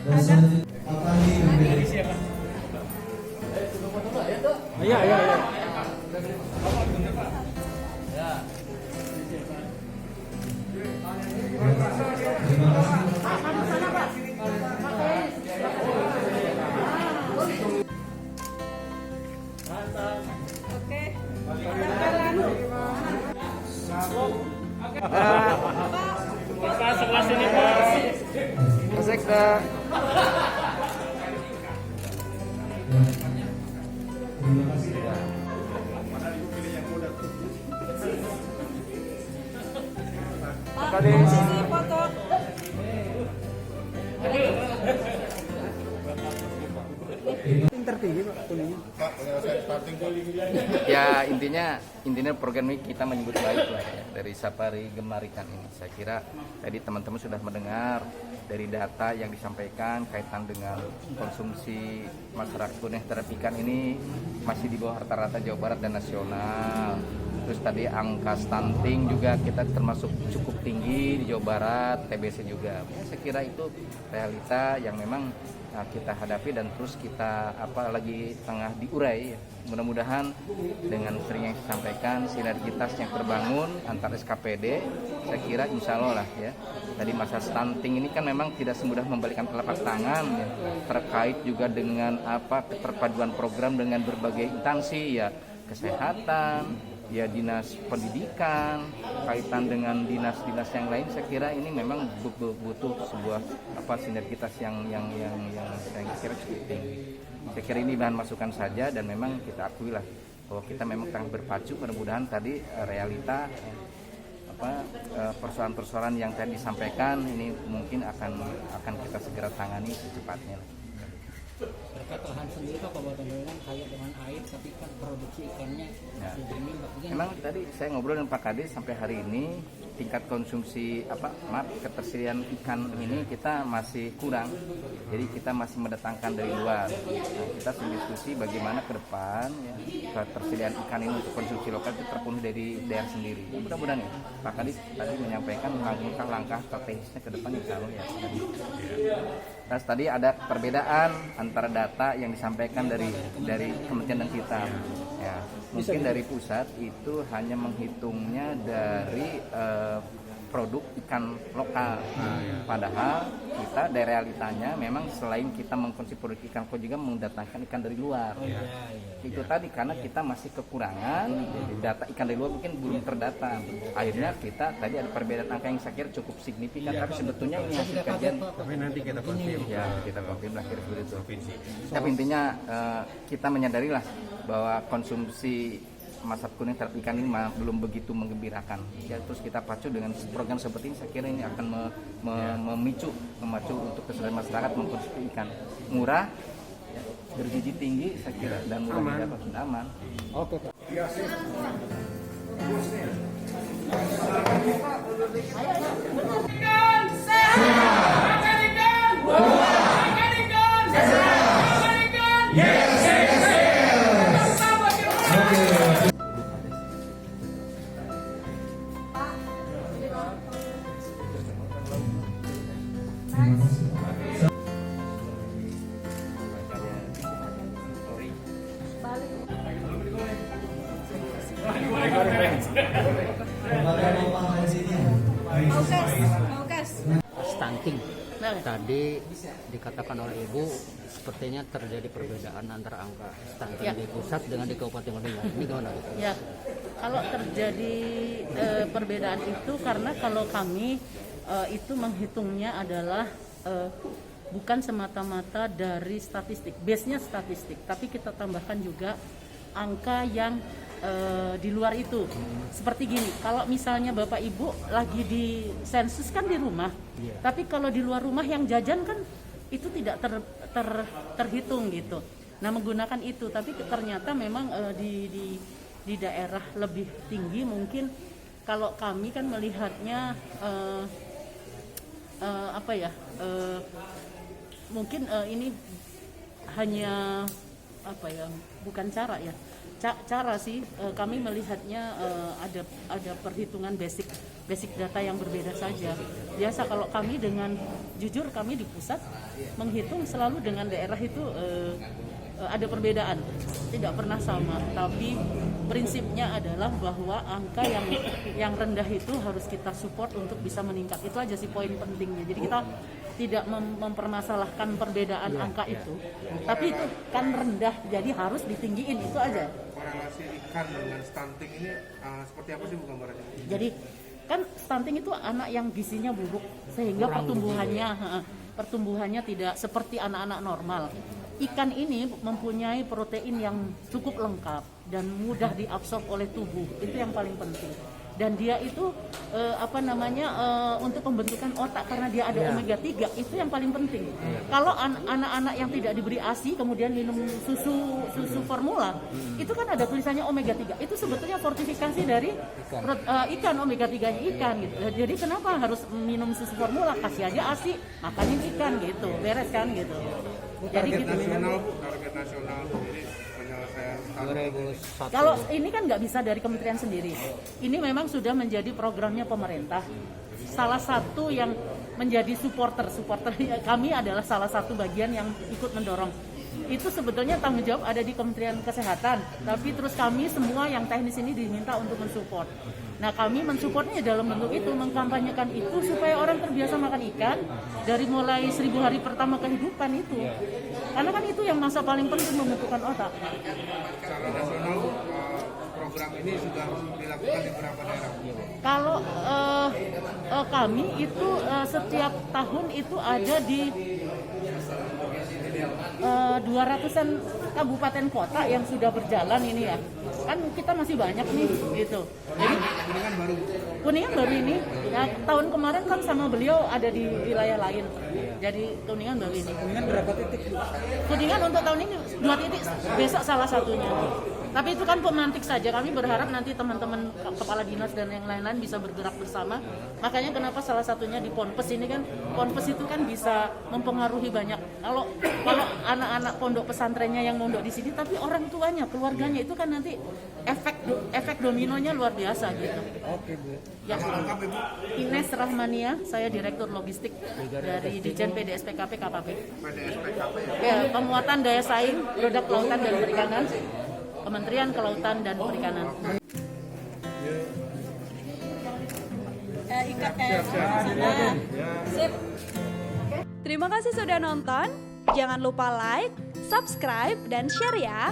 Iya, iya, iya. Pak, sebelah sini, Pak. Mas Ekta. Pak, posisi foto. Tertinggi Pak kuningnya. Ya intinya program ini kita menyebut baik lah ya, dari Safari Gemar Ikan ini. Saya kira tadi teman-teman sudah mendengar dari data yang disampaikan kaitan dengan konsumsi masyarakat kuning terhadap ikan ini masih di bawah rata-rata Jawa Barat dan nasional. Terus tadi angka stunting juga kita termasuk cukup tinggi di Jawa Barat, TBC juga. Ya, saya kira itu realita yang memang kita hadapi dan terus kita lagi tengah diurai. Mudah-mudahan dengan sering yang disampaikan, sinergitas yang terbangun antar SKPD, saya kira insya Allah lah ya. Tadi masa stunting ini kan memang tidak semudah membalikan telapak tangan ya, terkait juga dengan keterpaduan program dengan berbagai instansi ya, kesehatan, ya dinas pendidikan, kaitan dengan dinas-dinas yang lain. Saya kira ini memang butuh sebuah sinergitas yang saya kira cukup tinggi. Saya kira ini bahan masukan saja dan memang kita akui lah bahwa kita memang tengah berpacu. Mudah-mudahan tadi realita persoalan-persoalan yang tadi disampaikan ini mungkin akan kita segera tangani secepatnya. Terkait lahan sendiri Pak, Kabupaten kaya dengan air tapi kan produksi ikannya segini Pak. Memang tadi saya ngobrol dengan Pak Kades sampai hari ini tingkat konsumsi ketersediaan ikan ini kita masih kurang. Jadi kita masih mendatangkan dari luar. Nah, kita sedang diskusi bagaimana ke depan ya, ketersediaan ikan ini untuk konsumsi lokal itu terpenuhi dari daerah sendiri. Ya, mudah-mudahan ya Pak Kades tadi menyampaikan langkah-langkah strategisnya ke depan insya Allah ya. Terus tadi ada perbedaan antara data yang disampaikan dari kementerian dan kita. Ya, mungkin dari pusat itu hanya menghitungnya dari produk ikan lokal. Padahal kita dari realitanya memang selain kita mengkonsumsi produk ikan lokal juga mendatangkan ikan dari luar. Itu tadi karena kita masih kekurangan data ikan dari luar mungkin belum terdata. Akhirnya kita tadi ada perbedaan angka yang saya kira cukup signifikan, tapi sebetulnya ini hasil kajian. Tapi nanti kita konfirm. Ya, kita konfirm akhir begitu. Tapi intinya kita menyadari lah bahwa konsumsi masyarakat kuning terhadap ikan ini belum begitu menggembirakan. Ya, terus kita pacu dengan program seperti ini, saya kira ini akan memacu untuk kesadaran masyarakat mengkonsumsi ikan murah, ya, bergizi tinggi, saya kira dan mudah dapat aman. Oke Pak. Stunting. Tadi dikatakan oleh Ibu sepertinya terjadi perbedaan antara angka stunting di pusat dengan di Kabupaten Kuningan. Ini gimana? Ya, kalau terjadi perbedaan itu karena kalau kami itu menghitungnya adalah bukan semata-mata dari statistik, base-nya statistik, tapi kita tambahkan juga angka yang di luar itu. Seperti gini, kalau misalnya Bapak Ibu lagi di sensus kan di rumah, tapi kalau di luar rumah yang jajan kan itu tidak terhitung gitu. Nah, menggunakan itu, tapi ternyata memang di daerah lebih tinggi mungkin. Kalau kami kan melihatnya mungkin ini hanya bukan cara ya. Cara sih kami melihatnya ada perhitungan basic basic data yang berbeda saja. Biasa kalau kami dengan jujur kami di pusat menghitung selalu dengan daerah itu ada perbedaan, tidak pernah sama. Tapi prinsipnya adalah bahwa angka yang rendah itu harus kita support untuk bisa meningkat. Itu aja sih poin pentingnya. Jadi kita tidak mempermasalahkan perbedaan angka itu, tapi itu kan rendah, jadi harus ditinggiin, itu aja. Korelasi ikan dengan stunting ini seperti apa sih Bu gambarannya? Jadi kan stunting itu anak yang gizinya buruk sehingga pertumbuhannya tidak seperti anak-anak normal. Ikan ini mempunyai protein yang cukup lengkap dan mudah diabsorb oleh tubuh, itu yang paling penting. Dan dia itu untuk pembentukan otak karena dia ada omega 3, itu yang paling penting. Kalau anak-anak yang tidak diberi ASI kemudian minum susu formula, itu kan ada tulisannya omega 3. Itu sebetulnya fortifikasi dari ikan, omega 3-nya ikan gitu. Jadi kenapa harus minum susu formula? Kasih aja ASI, makanin ikan gitu. Beres kan gitu. Jadi gitu. Target nasional sendiri penyelesaian 2001. Kalau ini kan nggak bisa dari kementerian sendiri. Ini memang sudah menjadi programnya pemerintah. Salah satu yang menjadi supporter kami adalah salah satu bagian yang ikut mendorong. Itu sebetulnya tanggung jawab ada di Kementerian Kesehatan, tapi terus kami semua yang teknis ini diminta untuk mensupport. Nah, kami mensupportnya dalam bentuk itu, mengkampanyekan itu supaya orang terbiasa makan ikan dari mulai 1000 hari pertama kehidupan itu. Karena kan itu yang masa paling penting membentukkan otak. secara nasional program ini sudah dilakukan di beberapa daerah. Kalau kami itu setiap tahun itu ada di 200-an kabupaten kota yang sudah berjalan ini ya. Kan kita masih banyak nih gitu. Jadi Kuningan baru ini. Ya, tahun kemarin kan sama beliau ada di wilayah lain. Jadi Kuningan baru ini. Kuningan berapa titik? Kuningan untuk tahun ini 2 titik, besok salah satunya. Tapi itu kan pemantik saja. Kami berharap nanti teman-teman kepala dinas dan yang lain-lain bisa bergerak bersama. Makanya kenapa salah satunya di Ponpes ini kan, Ponpes itu kan bisa mempengaruhi banyak. Kalau anak-anak pondok pesantrennya yang mondok di sini, tapi orang tuanya, keluarganya itu kan nanti efek dominonya luar biasa gitu. Oke Bu. Ya, Ines Rahmania, saya Direktur Logistik dari Dijen PDSPKP KPP. Ya, pemuatan daya saing produk kelautan dan perikanan, Kementerian Kelautan dan Perikanan. Terima kasih sudah nonton. Jangan lupa like, subscribe, dan share ya.